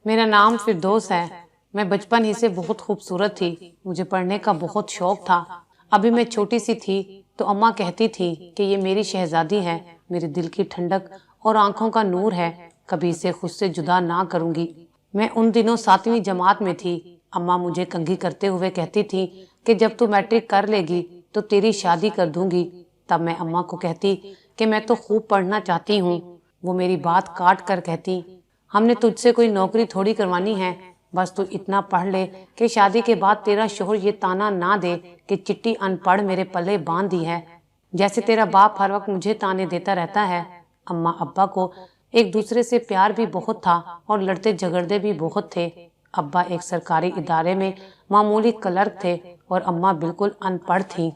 मेरा नाम फिरदौस है। मैं बचपन ही से बहुत खूबसूरत थी। मुझे पढ़ने का बहुत शौक था। अभी मैं छोटी सी थी तो अम्मा कहती थी कि ये मेरी शहजादी है, मेरे दिल की ठंडक और आंखों का नूर है, कभी इसे खुद से जुदा ना करूंगी। मैं उन दिनों 7वीं जमात में थी। अम्मा मुझे कंघी करते हुए कहती थी कि जब तू मैट्रिक कर लेगी तो तेरी शादी कर दूंगी। तब मैं अम्मा को कहती कि मैं तो खूब पढ़ना चाहती हूँ। वो मेरी बात काट कर कहती, हमने तुझसे कोई नौकरी थोड़ी करवानी है, बस तू इतना पढ़ ले कि शादी के बाद तेरा शोहर ये ताना ना दे कि चिट्टी अनपढ़ मेरे पल्ले बांध दी है, जैसे तेरा बाप हर वक्त मुझे ताने देता रहता है। अम्मा अब्बा को एक दूसरे से प्यार भी बहुत था और लड़ते झगड़ते भी बहुत थे। अब्बा एक सरकारी इदारे में मामूली क्लर्क थे और अम्मा बिल्कुल अनपढ़ थी।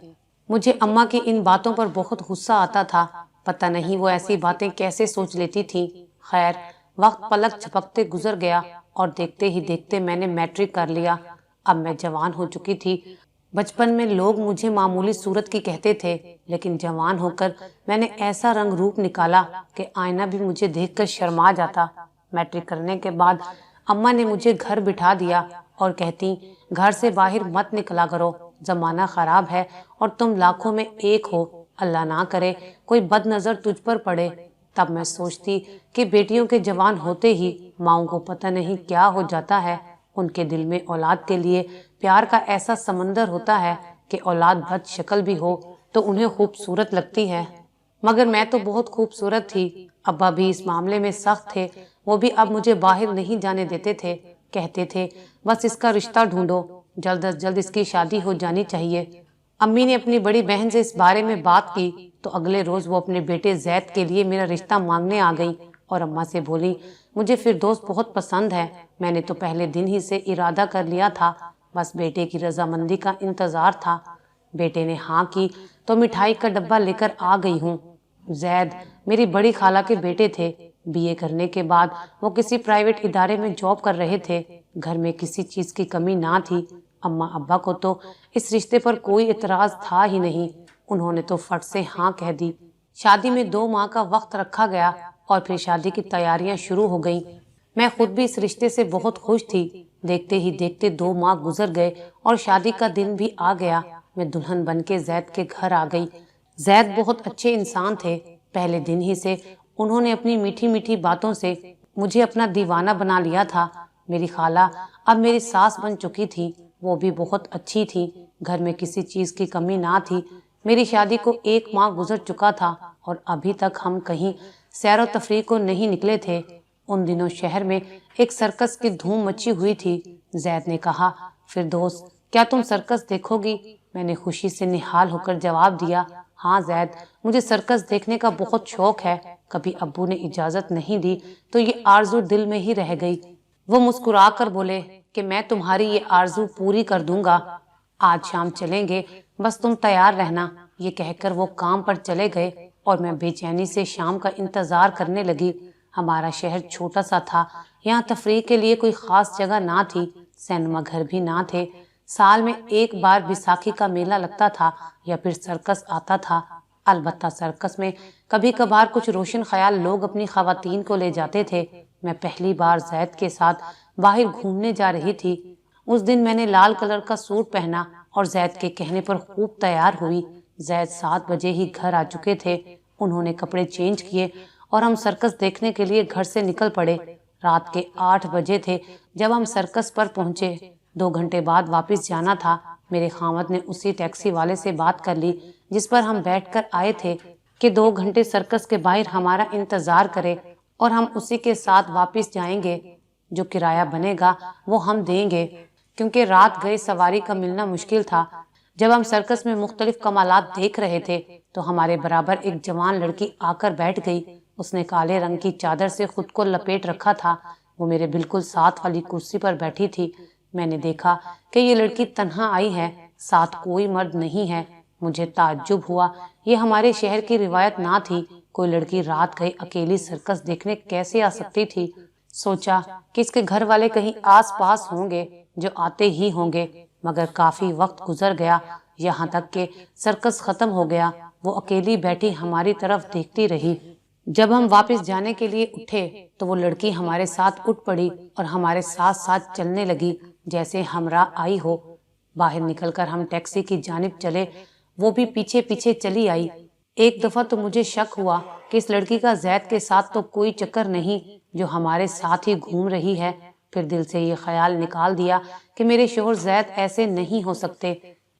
मुझे अम्मा की इन बातों पर बहुत गुस्सा आता था। पता नहीं वो ऐसी बातें कैसे सोच लेती थी। खैर, वक्त पलक झपकते गुजर गया और देखते ही देखते मैंने मैट्रिक कर लिया। अब मैं जवान हो चुकी थी। बचपन में लोग मुझे मामूली सूरत की कहते थे, लेकिन जवान होकर मैंने ऐसा रंग रूप निकाला कि आईना भी मुझे देखकर शर्मा जाता। मैट्रिक करने के बाद अम्मा ने मुझे घर बिठा दिया और कहती, घर से बाहर मत निकला करो, जमाना खराब है और तुम लाखों में एक हो, अल्लाह ना करे कोई बदनजर तुझ पर पड़े। तब मैं सोचती कि बेटियों के जवान होते ही माओं को पता नहीं क्या हो जाता है। उनके दिल में औलाद के लिए प्यार का ऐसा समंदर होता है कि औलाद बद शक्ल भी हो तो उन्हें खूबसूरत लगती है। मगर मैं तो बहुत खूबसूरत थी। अब्बा भी इस मामले में सख्त थे। वो भी अब मुझे बाहर नहीं जाने देते थे। कहते थे, बस इसका रिश्ता ढूंढो, जल्द अज जल्द इसकी शादी हो जानी चाहिए। अम्मी ने अपनी बड़ी बहन से इस बारे में बात की तो अगले रोज वो अपने बेटे जैद के लिए मेरा रिश्ता मांगने आ गई और अम्मा से बोली, मुझे फिरदौस बहुत पसंद है। मैंने तो पहले दिन ही से इरादा कर लिया था, बस बेटे की रजामंदी का इंतजार था। बेटे ने हाँ की तो मिठाई का डब्बा लेकर आ गई हूँ। जैद मेरी बड़ी खाला के बेटे थे। बीए करने के बाद वो किसी प्राइवेट इदारे में जॉब कर रहे थे। घर में किसी चीज की कमी ना थी। अम्मा अब्बा को तो इस रिश्ते पर कोई इतराज था ही नहीं। उन्होंने तो फट से हाँ कह दी। शादी में 2 माह का वक्त रखा गया और फिर शादी की तैयारियां शुरू हो गईं। मैं खुद भी इस रिश्ते से बहुत खुश थी। देखते ही देखते 2 माह गुजर गए और शादी का दिन भी आ गया। मैं दुल्हन बन के जैद के घर आ गई। जैद बहुत अच्छे इंसान थे। पहले दिन ही से उन्होंने अपनी मीठी मीठी बातों से मुझे अपना दीवाना बना लिया था। मेरी खाला अब मेरी सास बन चुकी थी। वो भी बहुत अच्छी थी। घर में किसी चीज की कमी ना थी। मेरी शादी को 1 माह गुजर चुका था और अभी तक हम कहीं सैर व तफरीह को नहीं निकले थे। उन दिनों शहर में एक सर्कस की धूम मची हुई थी। जैद ने कहा, फिरदौस क्या तुम सर्कस देखोगी? मैंने खुशी से निहाल होकर जवाब दिया, हाँ जैद, मुझे सर्कस देखने का बहुत शौक है। कभी अब्बू ने इजाजत नहीं दी तो ये आरजू दिल में ही रह गई। वो मुस्कुरा कर बोले कि मैं तुम्हारी ये आरजू पूरी कर दूंगा। आज शाम चलेंगे, बस तुम तैयार रहना। ये कहकर वो काम पर चले गए और मैं बेचैनी से शाम का इंतजार करने लगी। हमारा शहर छोटा सा था। यहाँ तफरीह के लिए कोई खास जगह ना थी। सिनेमा घर भी ना थे। साल में 1 बार बैसाखी का मेला लगता था या फिर सर्कस आता था। अलबत्ता सर्कस में कभी कभार कुछ रोशन ख्याल लोग अपनी खवातीन को ले जाते थे। मैं पहली बार जैद के साथ बाहर घूमने जा रही थी। उस दिन मैंने लाल कलर का सूट पहना और जैद के कहने पर खूब तैयार हुई। जैद 7 बजे ही घर आ चुके थे। उन्होंने कपड़े चेंज किए और हम सर्कस देखने के लिए घर से निकल पड़े। रात के 8 बजे थे जब हम सर्कस पर पहुंचे। 2 घंटे बाद वापस जाना था। मेरे खामद ने उसी टैक्सी वाले से बात कर ली जिस पर हम बैठकर आए थे कि 2 घंटे सर्कस के बाहर हमारा इंतजार करे और हम उसी के साथ वापस जाएंगे। जो किराया बनेगा वो हम देंगे, क्योंकि रात गए सवारी का मिलना मुश्किल था। जब हम सर्कस में मुख्तलिफ कमालात देख रहे थे तो हमारे बराबर एक जवान लड़की आकर बैठ गई। उसने काले रंग की चादर से खुद को लपेट रखा था। वो मेरे बिल्कुल साथ वाली कुर्सी पर बैठी थी। मैंने देखा कि ये लड़की तन्हा आई है, साथ कोई मर्द नहीं है। मुझे ताज्जुब हुआ। ये हमारे शहर की रिवायत ना थी। कोई लड़की रात गए अकेली सर्कस देखने कैसे आ सकती थी। सोचा कि इसके घर वाले कहीं आस पास होंगे जो आते ही होंगे, मगर काफी वक्त गुजर गया। यहाँ तक कि सर्कस खत्म हो गया। वो अकेली बैठी हमारी तरफ देखती रही। जब हम वापस जाने के लिए उठे तो वो लड़की हमारे साथ उठ पड़ी और हमारे साथ साथ चलने लगी जैसे हमरा आई हो। बाहर निकलकर हम टैक्सी की जानिब चले, वो भी पीछे पीछे चली आई। एक दफा तो मुझे शक हुआ कि इस लड़की का जैद के साथ तो कोई चक्कर नहीं जो हमारे साथ ही घूम रही है। फिर दिल से ये ख्याल निकाल दिया कि मेरे शोहर जैद ऐसे नहीं हो सकते।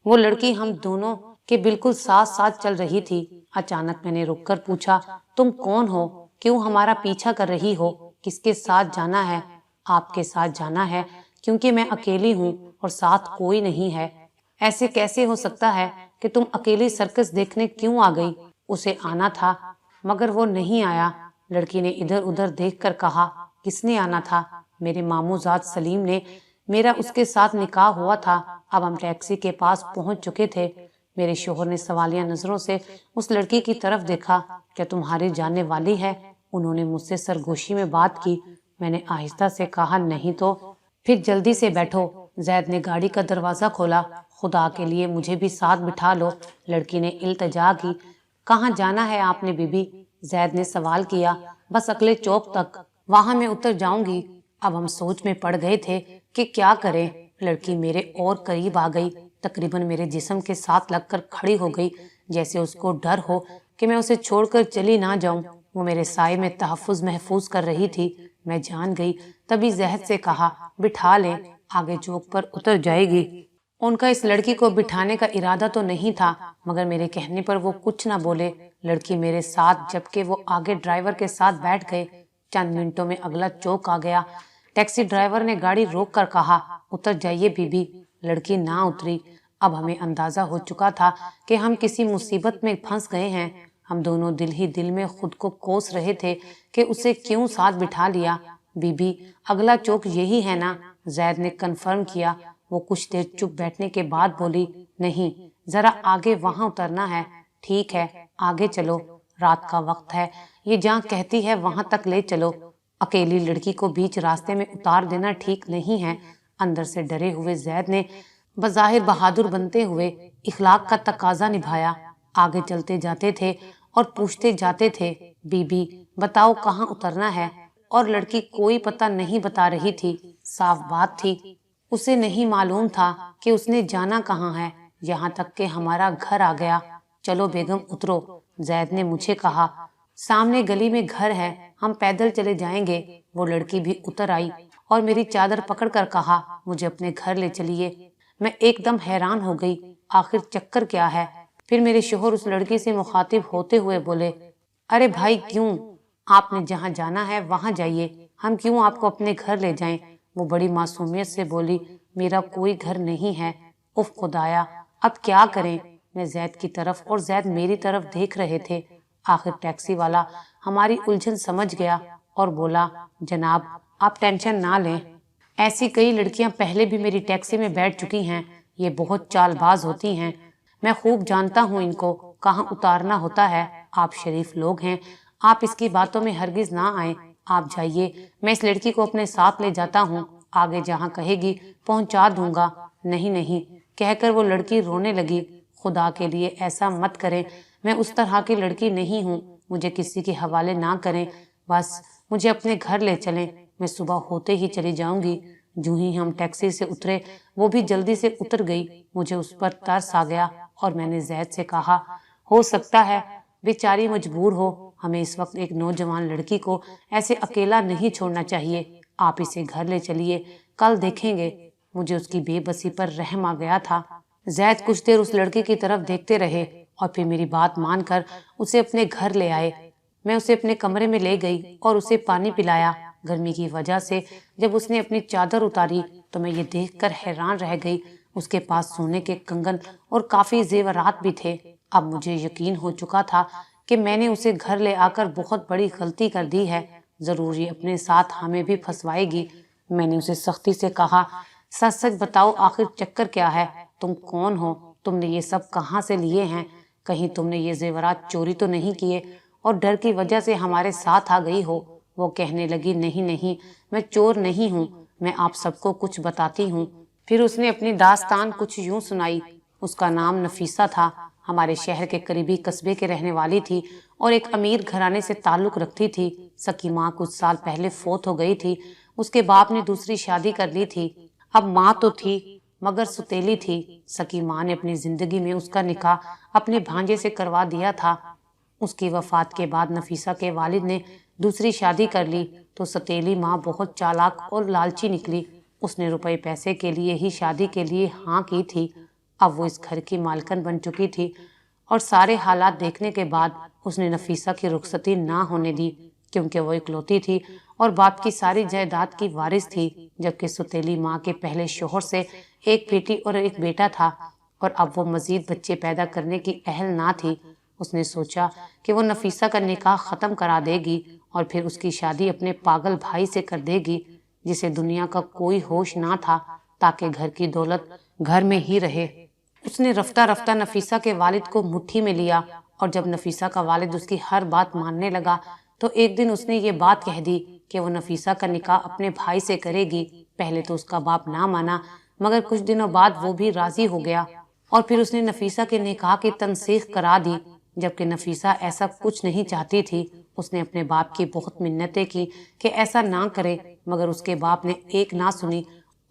वो लड़की हम दोनों के बिल्कुल साथ साथ चल रही थी। अचानक मैंने रुककर पूछा, तुम कौन हो? क्यों हमारा पीछा कर रही हो? किसके साथ जाना है? आपके साथ जाना है, क्योंकि मैं अकेली हूँ और साथ कोई नहीं है। ऐसे कैसे हो सकता है कि तुम अकेली सर्कस देखने क्यों आ गई? उसे आना था मगर वो नहीं आया। लड़की ने इधर उधर देखकर कहा, किसने आना था? मेरे मामूजाद सलीम ने। मेरा उसके साथ निकाह हुआ था। अब हम टैक्सी के पास पहुंच चुके थे। मेरे शोहर ने सवालिया नजरों से उस लड़की की तरफ देखा। क्या तुम्हारी जानने वाली है? उन्होंने मुझसे सरगोशी में बात की। मैंने आहिस्ता से कहा, नहीं तो। फिर जल्दी से बैठो। जैद ने गाड़ी का दरवाजा खोला। खुदा के लिए मुझे भी साथ बिठा लो, लड़की ने इल्तजा की। कहाँ जाना है आपने बीबी? जैद ने सवाल किया। बस अगले चौक तक, वहां मैं उतर जाऊंगी। अब हम सोच में पड़ गए थे कि क्या करें। लड़की मेरे और करीब आ गई, तकरीबन मेरे जिस्म के साथ लगकर खड़ी हो गई, जैसे उसको डर हो कि मैं उसे छोड़कर चली ना जाऊं। वो मेरे साए में तहफ्फुज महफूज कर रही थी। मैं जान गई। तभी जहद से कहा, बिठा ले, आगे चौक पर उतर जाएगी। उनका इस लड़की को बिठाने का इरादा तो नहीं था, मगर मेरे कहने पर वो कुछ ना बोले। लड़की मेरे साथ, जबकि वो आगे ड्राइवर के साथ बैठ गए। चंद मिनटों में अगला चौक आ गया। टैक्सी ड्राइवर ने गाड़ी रोक कर कहा, उतर जाइए बीबी। लड़की ना उतरी। अब हमें अंदाजा हो चुका था कि हम किसी मुसीबत में फंस गए हैं। हम दोनों दिल ही दिल में खुद को कोस रहे थे कि उसे क्यों साथ बिठा लिया। बीबी, अगला चौक यही है ना? जैद ने कन्फर्म किया। वो कुछ देर चुप बैठने के बाद बोली, नहीं, जरा आगे वहां उतरना है। ठीक है, आगे चलो, रात का वक्त है, ये जहाँ कहती है वहां तक ले चलो। अकेली लड़की को बीच रास्ते में उतार देना ठीक नहीं है। अंदर से डरे हुए जैद ने बज़ाहिर बहादुर बनते हुए इखलाक का तकाजा निभाया। आगे चलते जाते थे और पूछते जाते थे, बीबी बताओ कहाँ उतरना है? और लड़की कोई पता नहीं बता रही थी। साफ बात थी, उसे नहीं मालूम था कि उसने जाना कहाँ है। यहाँ तक कि हमारा घर आ गया। चलो बेगम उतरो, जैद ने मुझे कहा। सामने गली में घर है, हम पैदल चले जाएंगे। वो लड़की भी उतर आई और मेरी चादर पकड़कर कहा, मुझे अपने घर ले चलिए। मैं एकदम हैरान हो गई, आखिर चक्कर क्या है? फिर मेरे शोहर उस लड़की से मुखातिब होते हुए बोले, अरे भाई क्यों? आपने जहाँ जाना है वहां जाइए, हम क्यों आपको अपने घर ले जाएं? वो बड़ी मासूमियत से बोली, मेरा कोई घर नहीं है। उफ खुदाया, अब क्या करें? मैं जैद की तरफ और जैद मेरी तरफ देख रहे थे। आखिर टैक्सी वाला हमारी उलझन समझ गया और बोला, जनाब आप टेंशन ना लें, ऐसी कई लड़कियां पहले भी मेरी टैक्सी में बैठ चुकी हैं। ये बहुत चालबाज होती हैं, मैं खूब जानता हूँ इनको कहाँ उतारना होता है। आप शरीफ लोग हैं, आप इसकी बातों में हरगिज ना आए। आप जाइए, मैं इस लड़की को अपने साथ ले जाता हूँ, आगे जहाँ कहेगी पहुँचा दूंगा। नहीं नहीं, कहकर वो लड़की रोने लगी। खुदा के लिए ऐसा मत करें, मैं उस तरह की लड़की नहीं हूँ, मुझे किसी के हवाले ना करें, बस मुझे अपने घर ले चलें, मैं सुबह होते ही चली जाऊंगी। जो ही हम टैक्सी से उतरे वो भी जल्दी से उतर गई। मुझे उस पर तरस आ गया और मैंने जैद से कहा, हो सकता है बेचारी मजबूर हो, हमें इस वक्त एक नौजवान लड़की को ऐसे अकेला नहीं छोड़ना चाहिए। आप इसे घर ले चलिए, कल देखेंगे। मुझे उसकी बेबसी पर रहम आ गया था। जैद कुछ देर उस लड़की की तरफ देखते रहे और फिर मेरी बात मानकर उसे अपने घर ले आए। मैं उसे अपने कमरे में ले गई और उसे पानी पिलाया। गर्मी की वजह से जब उसने अपनी चादर उतारी तो मैं ये देखकर हैरान रह गई। उसके पास सोने के कंगन और काफी जेवरात भी थे। अब मुझे यकीन हो चुका था कि मैंने उसे घर ले आकर बहुत बड़ी गलती कर दी है। जरूर ये अपने साथ हमें भी फंसवाएगी। मैंने उसे सख्ती से कहा, सच सच बताओ आखिर चक्कर क्या है? तुम कौन हो? तुमने ये सब कहाँ से लिए हैं? कहीं तुमने ये जेवरात चोरी तो नहीं किए और डर की वजह से हमारे साथ आ गई हो? वो कहने लगी, नहीं नहीं, मैं चोर नहीं हूँ, मैं आप सबको कुछ बताती हूँ। फिर उसने अपनी दास्तान कुछ यूं सुनाई। उसका नाम नफीसा था। ہمارے شہر کے قریبی قصبے کے رہنے والی تھی اور ایک امیر گھرانے سے تعلق رکھتی تھی۔ سکی ماں کچھ سال پہلے فوت ہو گئی تھی۔ اس کے باپ نے دوسری شادی کر لی تھی۔ اب ماں تو تھی مگر ستیلی تھی۔ سکی ماں نے اپنی زندگی میں اس کا نکاح اپنے بھانجے سے کروا دیا تھا۔ اس کی وفات کے بعد نفیسہ کے والد نے دوسری شادی کر لی تو ستیلی ماں بہت چالاک اور لالچی نکلی۔ اس نے روپے پیسے کے لیے ہی شادی کے لیے ہاں کی تھی۔ اب وہ اس گھر کی مالکن بن چکی تھی اور سارے حالات دیکھنے کے بعد اس نے نفیسہ کی رخصتی نہ ہونے دی، کیونکہ وہ اکلوتی تھی اور باپ کی ساری جائیداد کی وارث تھی، جبکہ ستیلی ماں کے پہلے شوہر سے ایک بیٹی اور ایک بیٹا تھا اور اب وہ مزید بچے پیدا کرنے کی اہل نہ تھی۔ اس نے سوچا کہ وہ نفیسہ کا نکاح ختم کرا دے گی اور پھر اس کی شادی اپنے پاگل بھائی سے کر دے گی جسے دنیا کا کوئی ہوش نہ تھا، تاکہ گھر کی دولت گھر میں ہی رہے۔ اس نے رفتہ رفتہ نفیسہ کے والد کو مٹھی میں لیا اور جب نفیسہ کا والد اس کی ہر بات ماننے لگا تو ایک دن اس نے یہ بات کہہ دی کہ وہ نفیسہ کا نکاح اپنے بھائی سے کرے گی۔ پہلے تو اس کا باپ نہ مانا مگر کچھ دنوں بعد وہ بھی راضی ہو گیا اور پھر اس نے نفیسہ کے نکاح کی تنسیخ کرا دی، جبکہ نفیسہ ایسا کچھ نہیں چاہتی تھی۔ اس نے اپنے باپ کی بہت منتیں کی کہ ایسا نہ کرے مگر اس کے باپ نے ایک نہ سنی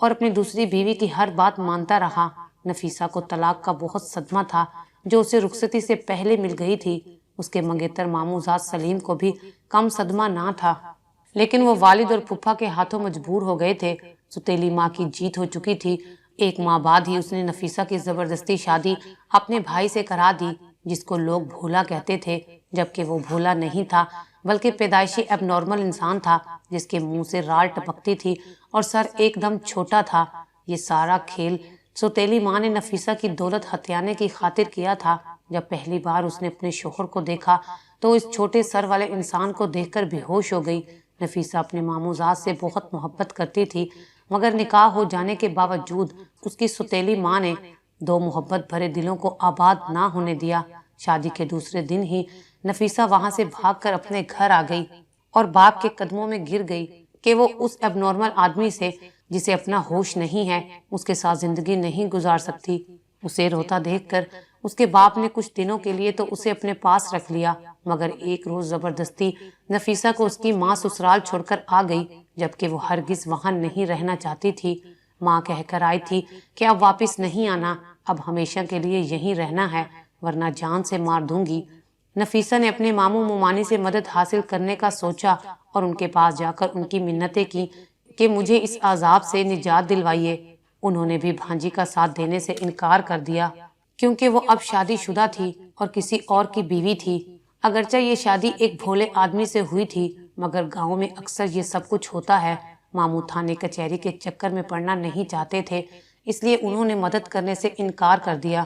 اور اپنی دوسری بیوی کی ہر بات مانتا رہا۔ نفیسہ کو طلاق کا بہت صدمہ تھا جو اسے رخصتی سے پہلے مل گئی تھی۔ اس کے منگیتر ماموں زاد سلیم کو بھی کم صدمہ نہ تھا، لیکن وہ والد اور پھپھا کے ہاتھوں مجبور ہو گئے تھے۔ ستیلی ماں کی جیت ہو چکی تھی۔ ایک ماہ بعد ہی اس نے نفیسہ کی زبردستی شادی اپنے بھائی سے کرا دی، جس کو لوگ بھولا کہتے تھے، جبکہ وہ بھولا نہیں تھا بلکہ پیدائشی اب نارمل انسان تھا، جس کے منہ سے رال ٹپکتی تھی اور سر ایک دم چھوٹا تھا۔ یہ سارا کھیل ستیلی ماں نے نفیسہ کی دولت ہتھیانے کی خاطر کیا تھا۔ جب پہلی بار اس نے اپنے شوہر کو دیکھا تو اس چھوٹے سر والے انسان کو دیکھ کر بے ہوش ہو گئی۔ نفیسہ اپنے ماموں زاد سے بہت محبت کرتی تھی مگر نکاح ہو جانے کے باوجود اس کی ستیلی ماں نے دو محبت بھرے دلوں کو آباد نہ ہونے دیا۔ شادی کے دوسرے دن ہی نفیسہ وہاں سے بھاگ کر اپنے گھر آ گئی اور باپ کے قدموں میں گر گئی کہ وہ اس اب نارمل آدمی سے جسے اپنا ہوش نہیں ہے اس کے ساتھ زندگی نہیں گزار سکتی۔ اسے روتا دیکھ کر اس کے باپ نے کچھ دنوں کے لیے تو اسے اپنے پاس رکھ لیا مگر ایک روز زبردستی نفیسہ کو اس کی ماں سسرال چھوڑ کر آ گئی، جبکہ وہ ہرگز وہاں نہیں رہنا چاہتی تھی۔ ماں کہہ کر آئی تھی کہ اب واپس نہیں آنا، اب ہمیشہ کے لیے یہیں رہنا ہے ورنہ جان سے مار دوں گی۔ نفیسہ نے اپنے ماموں ممانی سے مدد حاصل کرنے کا سوچا اور ان کے پاس جا کر ان کی منتیں کی کہ مجھے اس عذاب سے نجات دلوائیے۔ انہوں نے بھی بھانجی کا ساتھ دینے سے انکار کر دیا کیونکہ وہ اب شادی شدہ تھی اور کسی اور کی بیوی تھی۔ اگرچہ یہ شادی ایک بھولے آدمی سے ہوئی تھی مگر گاؤں میں اکثر یہ سب کچھ ہوتا ہے۔ ماموں تھانے کچہری کے چکر میں پڑنا نہیں چاہتے تھے، اس لیے انہوں نے مدد کرنے سے انکار کر دیا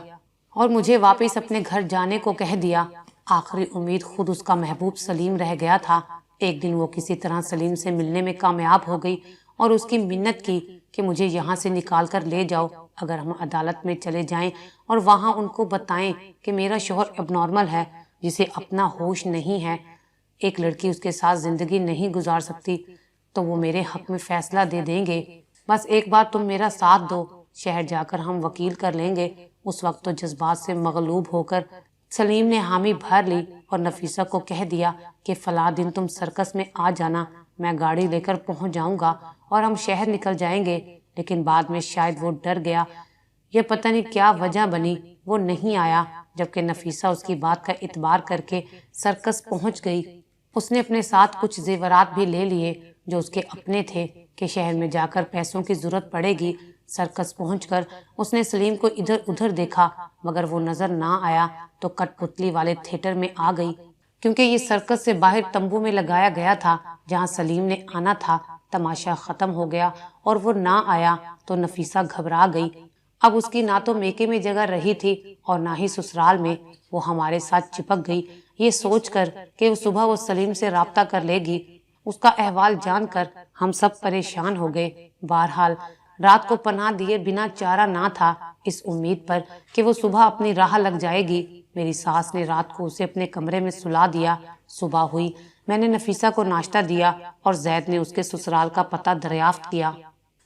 اور مجھے واپس اپنے گھر جانے کو کہہ دیا۔ آخری امید خود اس کا محبوب سلیم رہ گیا تھا۔ ایک دن وہ کسی طرح سلیم سے ملنے میں کامیاب ہو گئی اور اس کی منت کی کہ مجھے یہاں سے نکال کر لے جاؤ، اگر ہم عدالت میں چلے جائیں اور وہاں ان کو بتائیں کہ میرا شوہر اب نارمل ہے جسے اپنا ہوش نہیں ہے، ایک لڑکی اس کے ساتھ زندگی نہیں گزار سکتی، تو وہ میرے حق میں فیصلہ دے دیں گے۔ بس ایک بار تم میرا ساتھ دو، شہر جا کر ہم وکیل کر لیں گے۔ اس وقت تو جذبات سے مغلوب ہو کر سلیم نے حامی بھر لی اور نفیسہ کو کہہ دیا کہ فلاں دن تم سرکس میں آ جانا، میں گاڑی لے کر پہنچ جاؤں گا اور ہم شہر نکل جائیں گے۔ لیکن بعد میں شاید وہ ڈر گیا، یہ پتہ نہیں کیا وجہ بنی، وہ نہیں آیا، جبکہ نفیسہ اس کی بات کا اعتبار کر کے سرکس پہنچ گئی۔ اس نے اپنے ساتھ کچھ زیورات بھی لے لیے جو اس کے اپنے تھے کہ شہر میں جا کر پیسوں کی ضرورت پڑے گی۔ سرکس پہنچ کر اس نے سلیم کو ادھر ادھر دیکھا مگر وہ نظر نہ آیا تو کٹ پتلی والے تھیٹر میں آ گئی، کیونکہ یہ سرکس سے باہر تمبو میں لگایا گیا تھا جہاں سلیم نے آنا تھا۔ تماشا ختم ہو گیا اور وہ نہ آیا تو نفیسہ گھبرا گئی۔ اب اس کی نہ تو میکے میں جگہ رہی تھی اور نہ ہی سسرال میں، وہ ہمارے ساتھ چپک گئی یہ سوچ کر کہ صبح وہ سلیم سے رابطہ کر لے گی۔ اس کا احوال جان کر ہم سب پریشان ہو گئے۔ بہرحال رات کو پناہ دیے بنا چارہ نہ تھا، اس امید پر کہ وہ صبح اپنی راہ لگ جائے گی۔ میری ساس نے رات کو اسے اپنے کمرے میں سلا دیا۔ صبح ہوئی، میں نے نفیسہ کو ناشتہ دیا اور زید نے اس کے سسرال کا پتہ دریافت کیا۔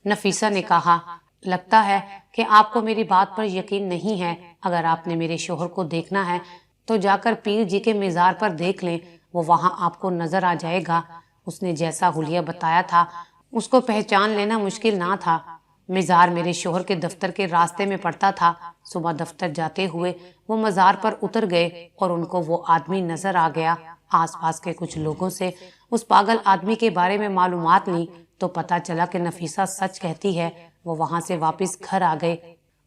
نفیسہ نے کہا، लगता है कि आपको मेरी बात पर यकीन नहीं है। अगर आपने मेरे शोहर को देखना है तो जाकर पीर जी के मज़ार पर देख लें, वो वहां आपको नजर आ जाएगा। उसने जैसा हुलिया बताया था उसको पहचान लेना मुश्किल ना था। मज़ार मेरे शोहर के दफ्तर के रास्ते में पड़ता था। सुबह दफ्तर जाते हुए वो मज़ार पर उतर गए और उनको वो आदमी नजर आ गया। आसपास के कुछ लोगों से उस पागल आदमी के बारे में मालूमात ली तो पता चला कि नफीसा सच कहती है। वो वहां से वापस घर आ गए।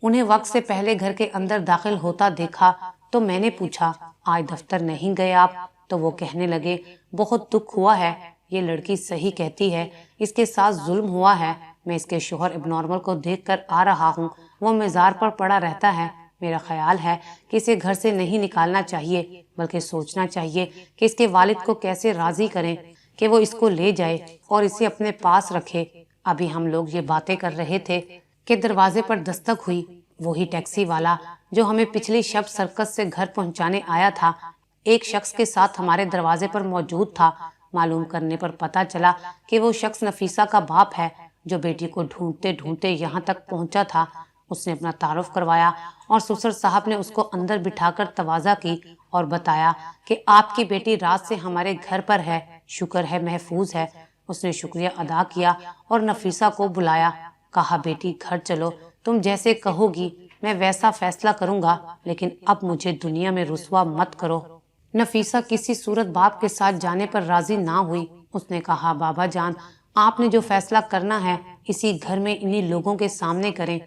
उन्हें वक्त से पहले घर के अंदर दाखिल होता देखा तो मैंने पूछा, आज दफ्तर नहीं गए आप? तो वो कहने लगे, बहुत दुख हुआ है, ये लड़की सही कहती है, इसके साथ जुल्म हुआ है। मैं इसके शोहर एबनॉर्मल को देख कर आ रहा हूँ, वो मज़ार पर पड़ा रहता है। मेरा ख्याल है कि इसे घर से नहीं निकालना चाहिए, बल्कि सोचना चाहिए कि इसके वालिद को कैसे राजी करें कि वो इसको ले जाए और इसे अपने पास रखे। अभी हम लोग ये बातें कर रहे थे कि दरवाजे पर दस्तक हुई। वही टैक्सी वाला जो हमें पिछली शब सर्कस से घर पहुंचाने आया था, एक शख्स के साथ हमारे दरवाजे पर मौजूद था। मालूम करने पर पता चला कि वो शख्स नफीसा का बाप है, जो बेटी को ढूंढते ढूंढते यहाँ तक पहुंचा था। उसने अपना तारुफ करवाया और ससुर साहब ने उसको अंदर बिठाकर तवाज़ा की और बताया कि आपकी बेटी रात से हमारे घर पर है, शुक्र है महफूज है। उसने शुक्रिया अदा किया और नफीसा को बुलाया। कहा, बेटी घर चलो, तुम जैसे कहोगी मैं वैसा फैसला करूंगा, लेकिन अब मुझे दुनिया में रुसवा मत करो। नफीसा किसी सूरत बाप के साथ जाने पर राजी ना हुई। उसने कहा, बाबा जान, आपने जो फैसला करना है इसी घर में इन्हीं लोगों के सामने करें।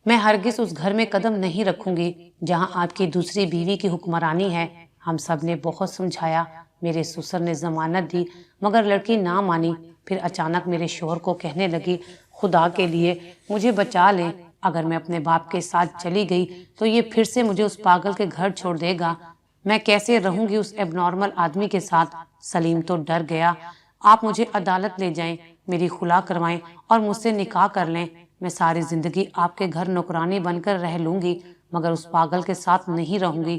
मैं हरगिज उस घर में कदम नहीं रखूंगी जहां आपकी दूसरी बीवी की हुक्मरानी है। हम सब ने बहुत समझाया। मेरे ससुर ने जमानत दी मगर लड़की ना मानी। फिर अचानक मेरे शोहर को कहने लगी, खुदा के लिए मुझे बचा लें, अगर मैं अपने बाप के साथ चली गई तो ये फिर से मुझे उस पागल के घर छोड़ देगा। मैं कैसे रहूंगी उस एबनॉर्मल आदमी के साथ। सलीम तो डर गया। आप मुझे अदालत ले जाएं, मेरी खुला करवाएं और मुझसे निकाह कर लें। मैं सारी जिंदगी आपके घर नौकरानी बनकर रह लूंगी, मगर उस पागल के साथ नहीं रहूंगी।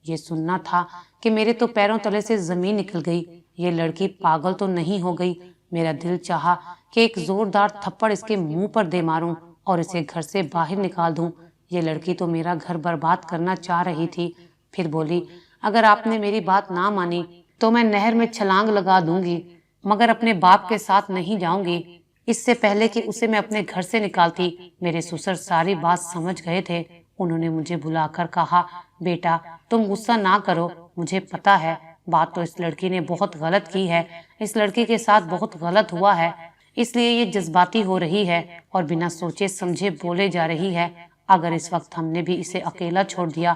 ये सुनना था कि मेरे तो पैरों तले से जमीन निकल गई। ये लड़की पागल तो नहीं हो गई। मेरा दिल चाहा कि एक जोरदार थप्पड़ इसके मुंह पर दे मारूं और इसे घर से बाहर निकाल दूं। ये लड़की तो मेरा घर बर्बाद करना चाह रही थी। फिर बोली, अगर आपने मेरी बात ना मानी तो मैं नहर में छलांग लगा दूंगी, मगर अपने बाप के साथ नहीं जाऊंगी। इससे पहले कि उसे मैं अपने घर से निकालती, मेरे ससुर सारी बात समझ गए थे। उन्होंने मुझे बुलाकर कहा, बेटा तुम गुस्सा ना करो, मुझे पता है बात तो इस लड़की ने बहुत गलत की है, इस लड़की के साथ बहुत गलत हुआ है, इसलिए ये जज्बाती हो रही है और बिना सोचे समझे बोले जा रही है। अगर इस वक्त हमने भी इसे अकेला छोड़ दिया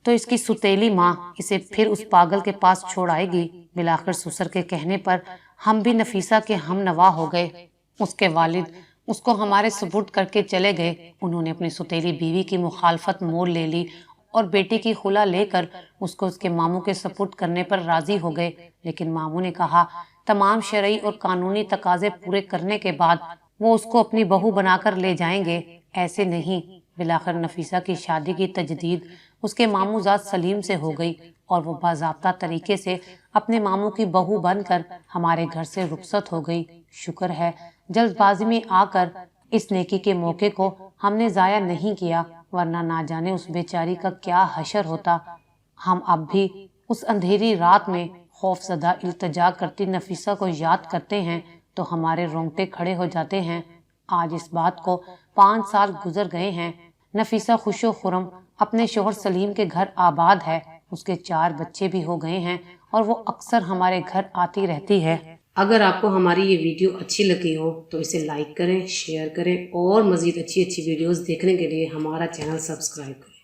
तो इसकी सुतेली माँ इसे फिर उस पागल के पास छोड़ आएगी। मिलाकर ससुर के कहने पर हम भी नफीसा के हम नवा हो गए। उसके वालिद उसको हमारे सुपुर्द करके चले गए। उन्होंने अपनी सुतेली बीवी की मुखालफत मोड़ ले ली और बेटी की खुला लेकर उसको उसके मामू के सपुर्द करने पर राजी हो गए। लेकिन मामू ने कहा, तमाम शरई और कानूनी तकाजे पूरे करने के बाद वो उसको अपनी बहू बनाकर ले जाएंगे। ऐसे नहीं। बिलाखिर नफीसा की शादी की तजदीद उसके मामूजाद सलीम से हो गई और वो बाज़ाब्ता तरीके से अपने मामू की बहू बनकर हमारे घर से रुखसत हो गई। शुक्र है जल्दबाजी में आकर इस नेकी के मौके को हमने ज़ाया नहीं किया, वरना ना जाने उस बेचारी का क्या हशर होता। हम अब भी उस अंधेरी रात में खौफजदा इल्तिजा करती नफीसा को याद करते हैं तो हमारे रोंगटे खड़े हो जाते हैं। आज इस बात को 5 साल गुजर गए हैं। नफीसा खुशो खुरम अपने शोहर सलीम के घर आबाद है। उसके 4 बच्चे भी हो गए हैं और वो अक्सर हमारे घर आती रहती है। अगर आपको हमारी ये वीडियो अच्छी लगी हो तो इसे लाइक करें, शेयर करें और मज़ीद अच्छी अच्छी वीडियोस देखने के लिए हमारा चैनल सब्सक्राइब करें।